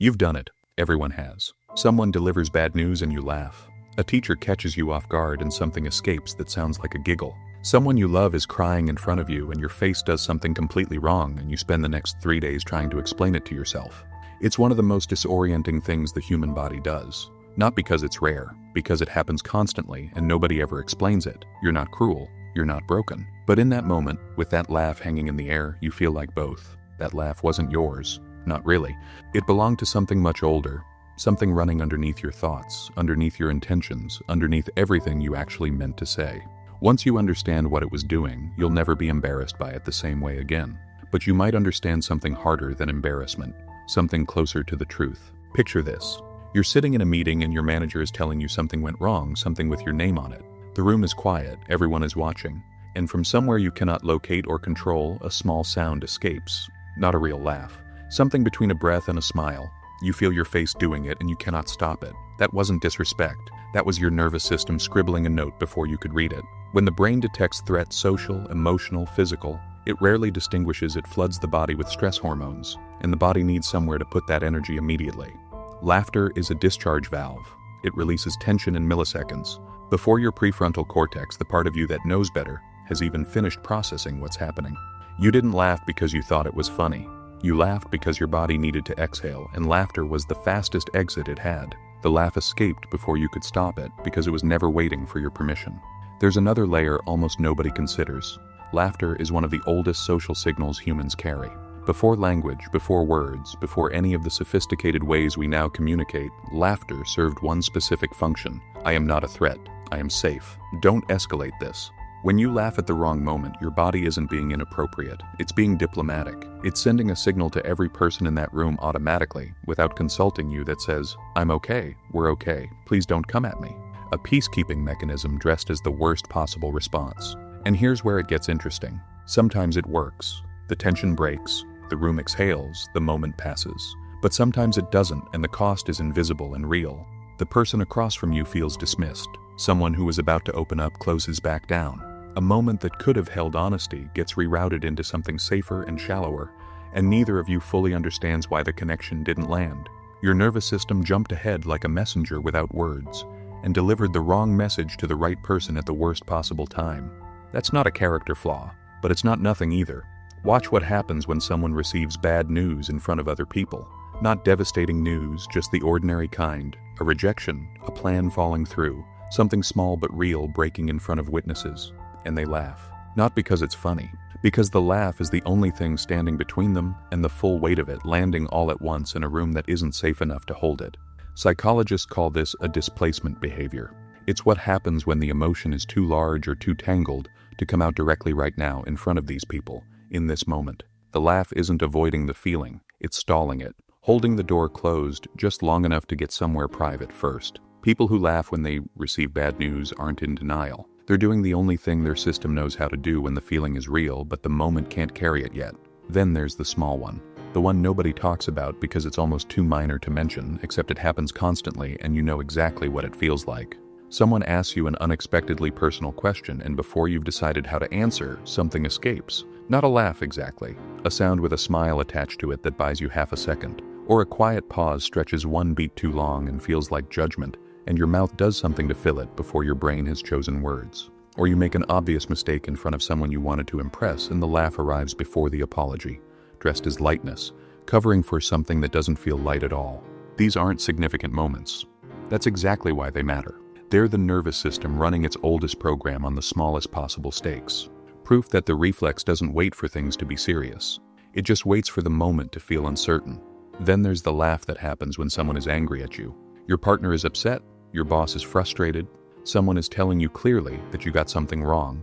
You've done it. Everyone has. Someone delivers bad news and you laugh. A teacher catches you off guard and something escapes that sounds like a giggle. Someone you love is crying in front of you and your face does something completely wrong and you spend the next 3 days trying to explain it to yourself. It's one of the most disorienting things the human body does. Not because it's rare, because it happens constantly and nobody ever explains it. You're not cruel. You're not broken. But in that moment, with that laugh hanging in the air, you feel like both. That laugh wasn't yours. Not really. It belonged to something much older. Something running underneath your thoughts, underneath your intentions, underneath everything you actually meant to say. Once you understand what it was doing, you'll never be embarrassed by it the same way again. But you might understand something harder than embarrassment, something closer to the truth. Picture this. You're sitting in a meeting and your manager is telling you something went wrong, something with your name on it. The room is quiet, everyone is watching, and from somewhere you cannot locate or control, a small sound escapes. Not a real laugh. Something between a breath and a smile. You feel your face doing it and you cannot stop it. That wasn't disrespect. That was your nervous system scribbling a note before you could read it. When the brain detects threat, social, emotional, physical, it rarely distinguishes. It floods the body with stress hormones, and the body needs somewhere to put that energy immediately. Laughter is a discharge valve. It releases tension in milliseconds, before your prefrontal cortex, the part of you that knows better, has even finished processing what's happening. You didn't laugh because you thought it was funny. You laughed because your body needed to exhale, and laughter was the fastest exit it had. The laugh escaped before you could stop it because it was never waiting for your permission. There's another layer almost nobody considers. Laughter is one of the oldest social signals humans carry. Before language, before words, before any of the sophisticated ways we now communicate, laughter served one specific function. I am not a threat. I am safe. Don't escalate this. When you laugh at the wrong moment, your body isn't being inappropriate. It's being diplomatic. It's sending a signal to every person in that room automatically, without consulting you, that says, I'm okay, we're okay, please don't come at me. A peacekeeping mechanism dressed as the worst possible response. And here's where it gets interesting. Sometimes it works. The tension breaks. The room exhales, the moment passes. But sometimes it doesn't, and the cost is invisible and real. The person across from you feels dismissed. Someone who was about to open up closes back down. A moment that could have held honesty gets rerouted into something safer and shallower, and neither of you fully understands why the connection didn't land. Your nervous system jumped ahead like a messenger without words, and delivered the wrong message to the right person at the worst possible time. That's not a character flaw, but it's not nothing either. Watch what happens when someone receives bad news in front of other people. Not devastating news, just the ordinary kind. A rejection, a plan falling through, something small but real breaking in front of witnesses. And they laugh. Not because it's funny, because the laugh is the only thing standing between them and the full weight of it landing all at once in a room that isn't safe enough to hold it. Psychologists call this a displacement behavior. It's what happens when the emotion is too large or too tangled to come out directly right now in front of these people. In this moment, the laugh isn't avoiding the feeling, it's stalling it, holding the door closed just long enough to get somewhere private first. People who laugh when they receive bad news aren't in denial. They're doing the only thing their system knows how to do when the feeling is real, but the moment can't carry it yet. Then there's the small one. The one nobody talks about because it's almost too minor to mention, except it happens constantly and you know exactly what it feels like. Someone asks you an unexpectedly personal question, and before you've decided how to answer, something escapes. Not a laugh exactly. A sound with a smile attached to it that buys you half a second. Or a quiet pause stretches one beat too long and feels like judgment, and your mouth does something to fill it before your brain has chosen words. Or you make an obvious mistake in front of someone you wanted to impress and the laugh arrives before the apology, dressed as lightness, covering for something that doesn't feel light at all. These aren't significant moments. That's exactly why they matter. They're the nervous system running its oldest program on the smallest possible stakes. Proof that the reflex doesn't wait for things to be serious. It just waits for the moment to feel uncertain. Then there's the laugh that happens when someone is angry at you. Your partner is upset, your boss is frustrated, someone is telling you clearly that you got something wrong,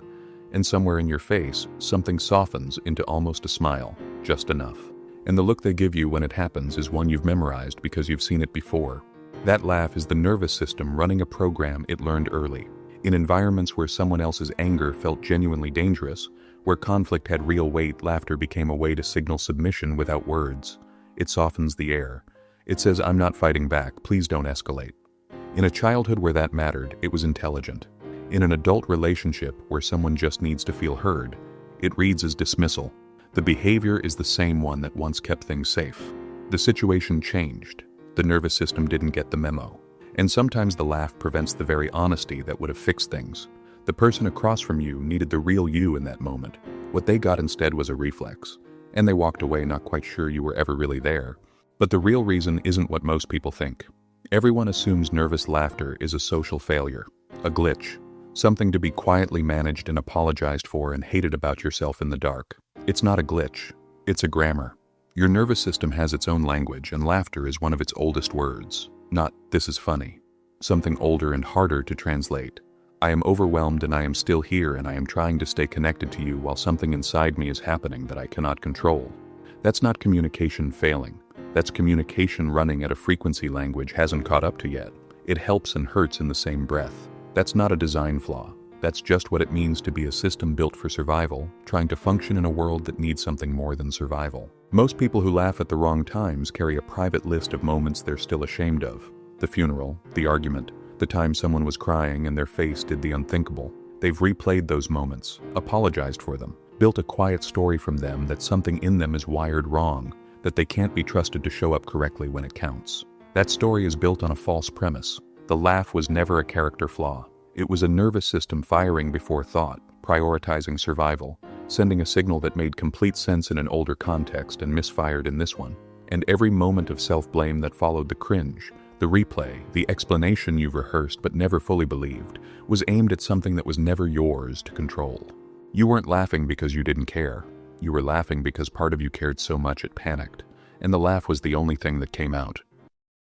and somewhere in your face, something softens into almost a smile, just enough. And the look they give you when it happens is one you've memorized because you've seen it before. That laugh is the nervous system running a program it learned early. In environments where someone else's anger felt genuinely dangerous, where conflict had real weight, laughter became a way to signal submission without words. It softens the air. It says, I'm not fighting back, please don't escalate. In a childhood where that mattered, it was intelligent. In an adult relationship where someone just needs to feel heard, it reads as dismissal. The behavior is the same one that once kept things safe. The situation changed. The nervous system didn't get the memo. And sometimes the laugh prevents the very honesty that would have fixed things. The person across from you needed the real you in that moment. What they got instead was a reflex. And they walked away not quite sure you were ever really there. But the real reason isn't what most people think. Everyone assumes nervous laughter is a social failure, a glitch, something to be quietly managed and apologized for and hated about yourself in the dark. It's not a glitch. It's a grammar. Your nervous system has its own language, and laughter is one of its oldest words. Not, "this is funny." Something older and harder to translate. I am overwhelmed and I am still here and I am trying to stay connected to you while something inside me is happening that I cannot control. That's not communication failing. That's communication running at a frequency language hasn't caught up to yet. It helps and hurts in the same breath. That's not a design flaw. That's just what it means to be a system built for survival, trying to function in a world that needs something more than survival. Most people who laugh at the wrong times carry a private list of moments they're still ashamed of. The funeral, the argument, the time someone was crying and their face did the unthinkable. They've replayed those moments, apologized for them, built a quiet story from them that something in them is wired wrong, that they can't be trusted to show up correctly when it counts. That story is built on a false premise. The laugh was never a character flaw. It was a nervous system firing before thought, prioritizing survival, sending a signal that made complete sense in an older context and misfired in this one. And every moment of self-blame that followed the cringe, the replay, the explanation you've rehearsed but never fully believed, was aimed at something that was never yours to control. You weren't laughing because you didn't care. You were laughing because part of you cared so much it panicked, and the laugh was the only thing that came out.